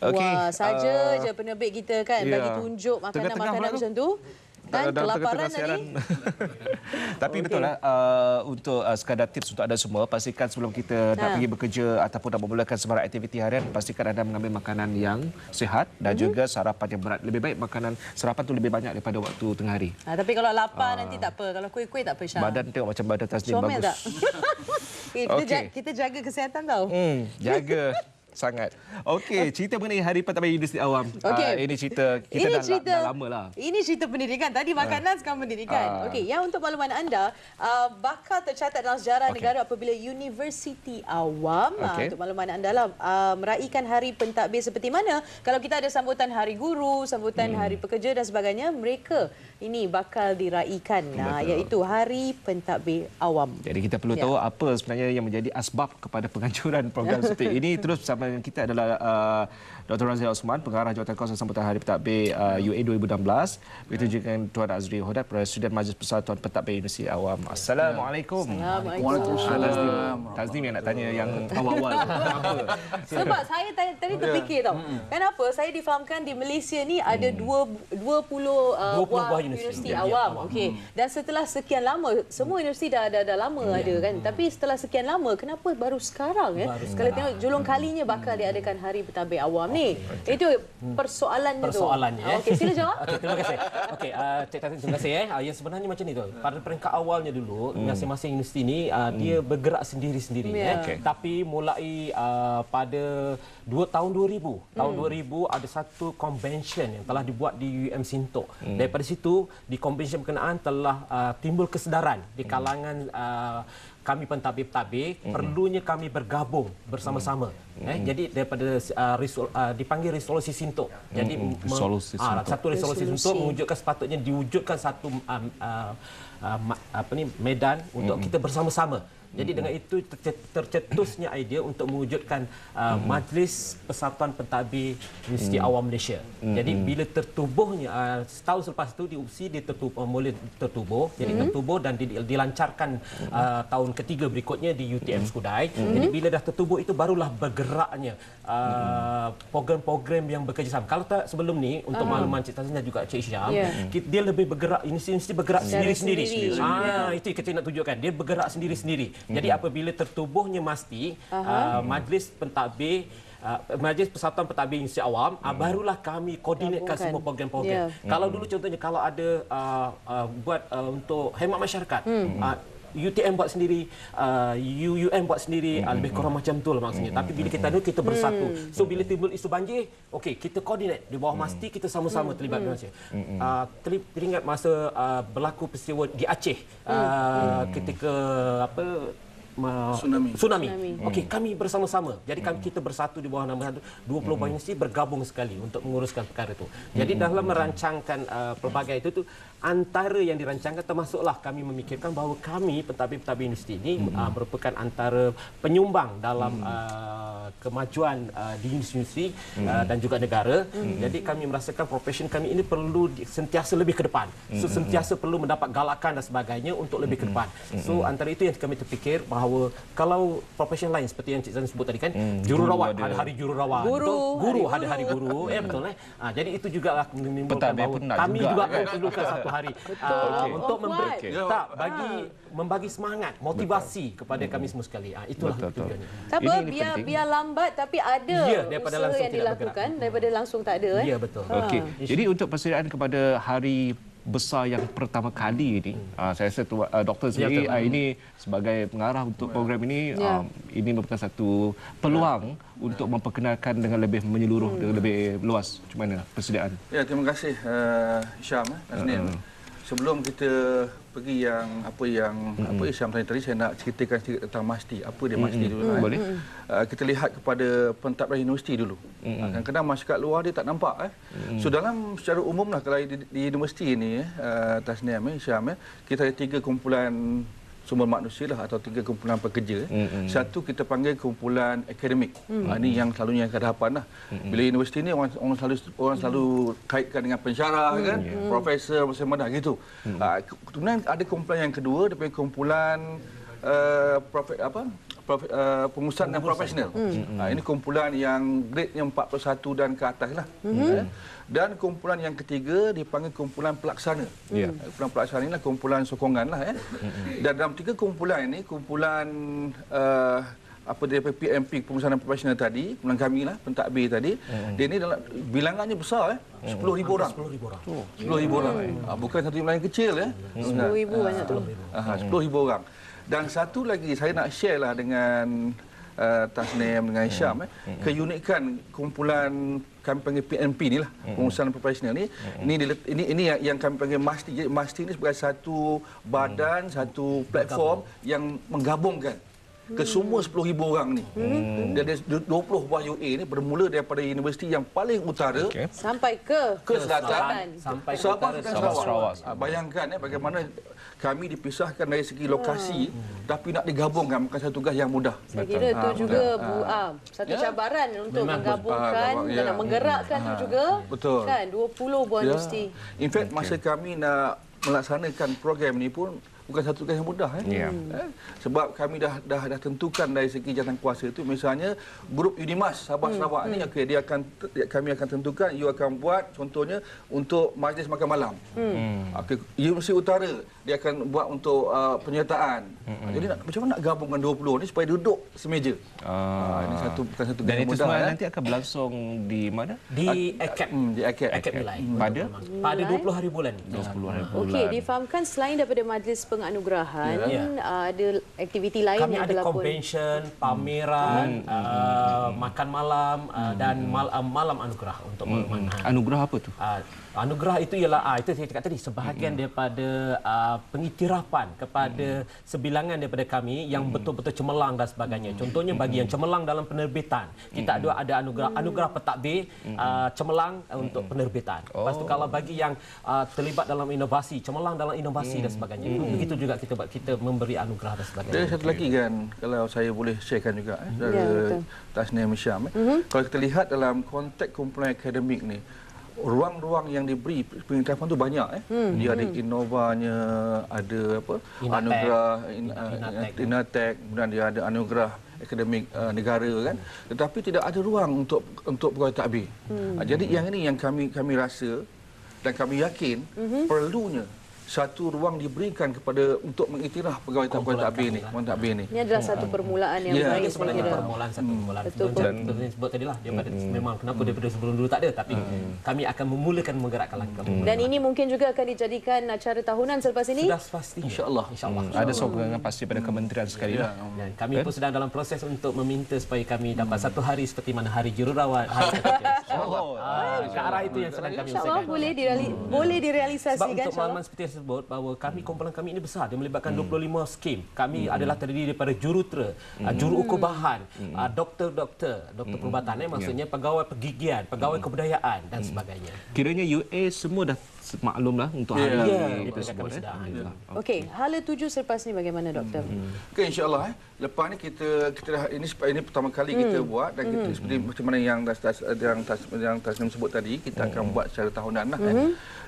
Okey. Wah, saja je penerbit kita kan bagi tunjuk makanan-makanan macam tu. Kan kelaparan tadi. Tapi betul lah, untuk sekadar tips untuk anda semua, pastikan sebelum kita nak pergi bekerja ataupun nak memulakan sebarang aktiviti harian, pastikan anda mengambil makanan yang sihat dan juga sarapan yang berat. Lebih baik makanan sarapan tu lebih banyak daripada waktu tengah hari. Tapi kalau lapar nanti tak apa. Kalau kuih-kuih tak apa, Syah. Badan tengok macam badan Tasnim Comel bagus. tak? Kita jaga kesihatan tau. Jaga. Sangat. Okey, cerita mengenai Hari Pentadbiran Universiti Awam. Ini cerita kita dah lama lah. Ini cerita pendidikan. Tadi makanan, sekarang pendidikan. Okey, yang untuk makluman anda, bakal tercatat dalam sejarah negara apabila Universiti Awam, untuk makluman anda lah, meraihkan Hari Pentadbir seperti mana. Kalau kita ada sambutan Hari Guru, sambutan Hari Pekerja dan sebagainya, mereka ini bakal diraihkan, iaitu Hari Pentadbir Awam. Jadi kita perlu tahu apa sebenarnya yang menjadi asbab kepada penghancuran program seperti ini. Terus bersama dengan kita adalah Dr. Razia Osman, Pengarah Jawatan Kawasan Sambutan Hari Pentadbir UA 2016. Begitu juga dengan Tuan Azri Hodat, Presiden Majlis Persatuan Pentadbir Universiti Awam. Assalamualaikum. Waalaikumsalam. Tasnim yang nak tanya yang awal-awal. Sebab saya tadi terfikir tau. Kenapa saya difahamkan di Malaysia ni ada 20 buah universiti awam. Okey. Dan setelah sekian lama, semua universiti dah lama ada kan. Tapi setelah sekian lama, kenapa baru sekarang kalau tengok julung kalinya bakal diadakan Hari Pentadbir Awam ni. Itu persoalannya tu. Okey, sila jawab. Okey, terima kasih. Okey, Cik Tasnim, terima kasih. Yang sebenarnya macam ni tu. Pada peringkat awalnya dulu, masing-masing universiti ni dia bergerak sendiri-sendiri. Tapi mulai pada tahun 2000, tahun 2000 ada satu convention yang telah dibuat di UM Sintok. Daripada situ, di convention berkenaan telah timbul kesedaran di kalangan kami pentadbir-pentadbir perlunya kami bergabung bersama-sama. Jadi daripada dipanggil resolusi Sintok. Jadi satu resolusi Sintok mewujudkan sepatutnya diwujudkan satu medan untuk kita bersama-sama. Jadi dengan itu tercetusnya idea untuk mewujudkan Majlis Persatuan Pentadbir Universiti Awam Malaysia. Jadi bila tertubuhnya setahun selepas itu di UPSI dia mula tertubuh. Jadi tertubuh dan dilancarkan tahun ketiga berikutnya di UTM Skudai. Jadi bila dah tertubuh itu barulah bergeraknya program-program yang bekerjasama. Kalau tak sebelum ni untuk makluman Cik Tasnim dan juga Cik Syam, dia lebih bergerak universiti bergerak sendiri-sendiri. Itu yang kita nak tunjukkan. Dia bergerak sendiri-sendiri. Jadi apabila tertubuhnya Majlis Pentadbir Majlis Persatuan Pentadbir Universiti Awam, barulah kami koordinatkan semua program-program. Kalau dulu contohnya kalau ada buat untuk hemat masyarakat, UTM buat sendiri, UUM buat sendiri, lebih kurang macam tu lah maksudnya. Tapi bila kita ada, kita bersatu. So bila timbul isu banjir, okey, kita koordinat di bawah MASTI, kita sama-sama terlibat dalam Aceh. Teringat masa berlaku peristiwa di Aceh ketika tsunami. Okey, kami bersama-sama. Jadi kita bersatu di bawah nama 20 buah universiti bergabung sekali untuk menguruskan perkara itu. Jadi dalam merancangkan pelbagai itu antara yang dirancangkan termasuklah kami memikirkan bahawa kami pentadbir-pentadbir universiti ini merupakan antara penyumbang dalam kemajuan di universiti dan juga negara. Jadi kami merasakan profesion kami ini perlu sentiasa lebih ke depan. So sentiasa perlu mendapat galakan dan sebagainya untuk lebih ke depan. So antara itu yang kami terfikir bahawa kalau profesion lain seperti yang Cik Zan sebut tadi kan, jururawat ada hari jururawat, guru ada hari guru, betul jadi itu juga menimbulkan bahawa kami juga perlukan satu hari untuk membagi semangat, motivasi kepada kami semua sekali. Itulah tujuannya. Tak apa, biar lambat tapi ada usaha yang dilakukan daripada langsung tak ada. Ya, betul. Okey. Jadi untuk persediaan kepada hari besar yang pertama kali ini, saya rasa doktor sendiri ini sebagai pengarah untuk program ini, ini merupakan satu peluang untuk memperkenalkan dengan lebih menyeluruh, dengan lebih luas. Macam mana persediaan? Ya, terima kasih Syam, Tasnim. Sebelum kita pergi apa Syam tadi, saya nak ceritakan sedikit tentang MASTI. Apa dia MASTI dulu? Boleh. Kita lihat kepada pentadbiran universiti dulu. Kadang-kadang masyarakat luar dia tak nampak. So dalam secara umumlah kalau di universiti ini, Tasnim, Syam, kita ada 3 kumpulan sumber manusia lah atau 3 kumpulan pekerja. Satu kita panggil kumpulan akademik. Ini yang selalunya ke hadapan lah. Bila universiti ni orang selalu kaitkan dengan pensyarah kan, profesor macam mana gitu. Kemudian ada kumpulan yang kedua, dia panggil kumpulan pengurusan dan profesional. Ini kumpulan yang grade-nya 41 dan ke atas lah. Dan kumpulan yang ketiga dipanggil kumpulan pelaksana. Kumpulan pelaksana inilah kumpulan sokongan lah. Dan dalam 3 kumpulan ini, kumpulan apa dia PMP, pengurusan dan profesional tadi, kumpulan kami lah, pentadbir tadi, dia ini dalam bilangannya besar 10,000 orang. 10,000 orang. Bukan satu jumlah yang kecil 10,000 banyak tu. 10,000 orang. Dan satu lagi saya nak share lah dengan Tasnim dengan Syam, keunikan kumpulan kami panggil PNP ni lah, pengurusan profesional ni. Ini yang kami panggil MASTI. Jadi MASTI ni sebagai satu badan, satu platform yang menggabungkan ke semua 10,000 orang ni. Dan 20 buah UA ni bermula daripada universiti yang paling utara sampai ke selatan, sampai ke Sabah utara dan Sarawak. Bayangkan bagaimana kami dipisahkan dari segi lokasi tapi nak digabungkan bukan satu tugas yang mudah. Saya kira itu juga Bu Am, satu cabaran untuk menggabungkan dan nak menggerakkan tu juga. Betul. Kan 20 buah universiti. In fact masa kami nak melaksanakan program ni pun bukan satu tugas yang mudah. Sebab kami dah tentukan dari segi jawatan kuasa itu, misalnya grup Unimas Sabah Sarawak ni kami akan tentukan you akan buat contohnya untuk majlis makan malam. Universiti Utara dia akan buat untuk penyertaan. Jadi macam mana nak gabungkan 20 ni supaya duduk semeja? Ini bukan satu tugas yang mudah. Dan itu nanti akan berlangsung di mana? Di ACAP. Di ACAP. ACAP Nilai. Pada 20 hari bulan. 20 hari bulan. Okey, difahamkan selain daripada majlis penganugerahan, ada aktiviti lain kami yang ada berlakon. convention, pameran, makan malam dan malam anugerah untuk pengumuman. Anugerah apa tu? Anugerah itu ialah itu saya cakap tadi sebahagian daripada pengiktirafan kepada sebilangan daripada kami yang betul-betul cemerlang dan sebagainya. Contohnya bagi yang cemerlang dalam penerbitan, kita ada anugerah pentadbir cemerlang untuk penerbitan. Lepas tu kalau bagi yang terlibat dalam inovasi, cemerlang dalam inovasi dan sebagainya. Begitu juga kita memberi anugerah dan sebagainya. Dan satu lagi kan, kalau saya boleh sharekan juga dari Tasnim Syam. Kalau kita lihat dalam konteks kumpulan akademik ni, ruang-ruang yang diberi pengiktirafan tu banyak. Dia ada Innovanya, ada anugerah Inatek, kemudian dia ada anugerah akademik negara kan. Tetapi tidak ada ruang untuk pegawai takbir. Jadi yang ini yang kami rasa dan kami yakin perlunya satu ruang diberikan untuk mengiktiraf pegawai takbir ni. Ini adalah satu permulaan yang baik. Ini sebenarnya permulaan satu permulaan. Betul. Dan sebut tadilah daripada memang kenapa daripada sebelum dulu tak ada, tapi kami akan memulakan menggerakkan langkah. Dan ini mungkin juga akan dijadikan acara tahunan selepas ini. Sudah pasti. InsyaAllah. Ada sokongan pasti pada kementerian sekali lah. Dan kami pun sedang dalam proses untuk meminta supaya kami dapat satu hari seperti mana hari jururawat, hari pekerja. Ke arah itu yang sedang kami usahakan. Boleh direalisasikan. Sebab untuk pengalaman seperti yang sebut bahawa kumpulan kami ini besar, dia melibatkan 25 skim. Kami adalah terdiri daripada jurutera, juru ukur bahan, doktor perubatan, maksudnya pegawai pergigian, pegawai kebudayaan dan sebagainya. Kiranya UA semua dah maklumlah untuk hari ini itu semua. Okey, hala tuju selepas ni bagaimana doktor? Okey, insya-Allah lepas ni kita ini pertama kali kita buat dan kita seperti macam mana yang Tasnim sebut tadi, kita akan buat secara tahunan lah.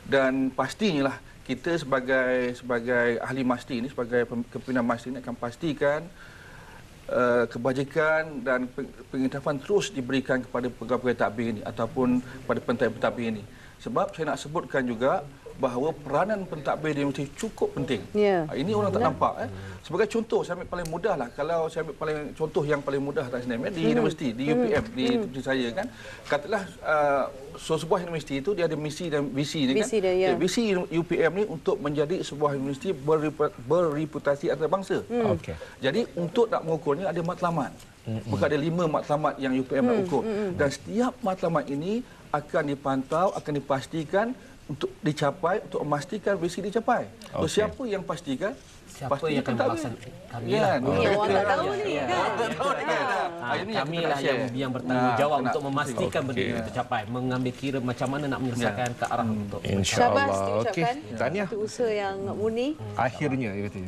Dan pastinya lah kita sebagai ahli MASTI ini, sebagai kepimpinan MASTI ini akan pastikan kebajikan dan pengiktirafan terus diberikan kepada pegawai takbir ini ataupun pada pentadbir ini. Sebab saya nak sebutkan juga bahawa peranan pentadbir dia mesti cukup penting. Ini orang tak nampak. Sebagai contoh, saya ambil paling mudah lah. Kalau saya ambil contoh yang paling mudah Tasnim, di universiti, di UPM, di universiti saya kan. Katalah sebuah universiti itu dia ada misi dan visi ni kan. Visi UPM ni untuk menjadi sebuah universiti berreputasi antarabangsa. Jadi untuk nak mengukurnya ada matlamat. Maka ada 5 matlamat yang UPM nak ukur. Dan setiap matlamat ini akan dipantau, akan dipastikan untuk dicapai, untuk memastikan visi dicapai. Siapa yang pastikan? Siapa yang akan melaksanakan? Kami lah. Orang tak tahu ni kan. Kami lah yang bertanggungjawab untuk memastikan benda itu tercapai, mengambil kira macam mana nak menyelesaikan ke arah untuk Syabas diucapkan. Tahniah. Itu usaha yang murni. Akhirnya dia katanya.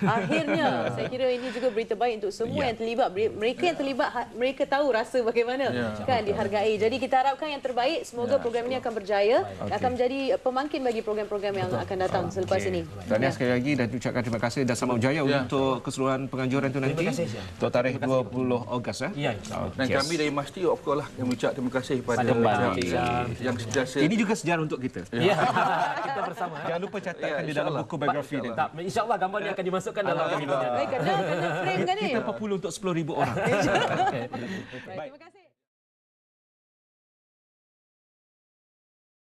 Akhirnya. Saya kira ini juga berita baik untuk semua yang terlibat. Mereka yang terlibat, mereka tahu rasa bagaimana kan dihargai. Jadi kita harapkan yang terbaik. Semoga program ini akan berjaya, akan menjadi pemangkin bagi program-program yang akan datang selepas ini. Tahniah sekali lagi dan ucapkan ucapkan terima kasih dan selamat berjaya untuk keseluruhan penganjuran itu nanti. kasih, Syah. Untuk tarikh 20 Ogos. Ya. Dan kami dari Masti of course lah kami ucap terima kasih pada yang sentiasa. Ini juga sejarah untuk kita. Ya. Kita bersama. Jangan lupa catatkan di dalam buku biografi ni. InsyaAllah gambar ni akan dimasukkan dalam Kena frame kan ni? Kita 40 untuk 10,000 orang. Baik, terima kasih.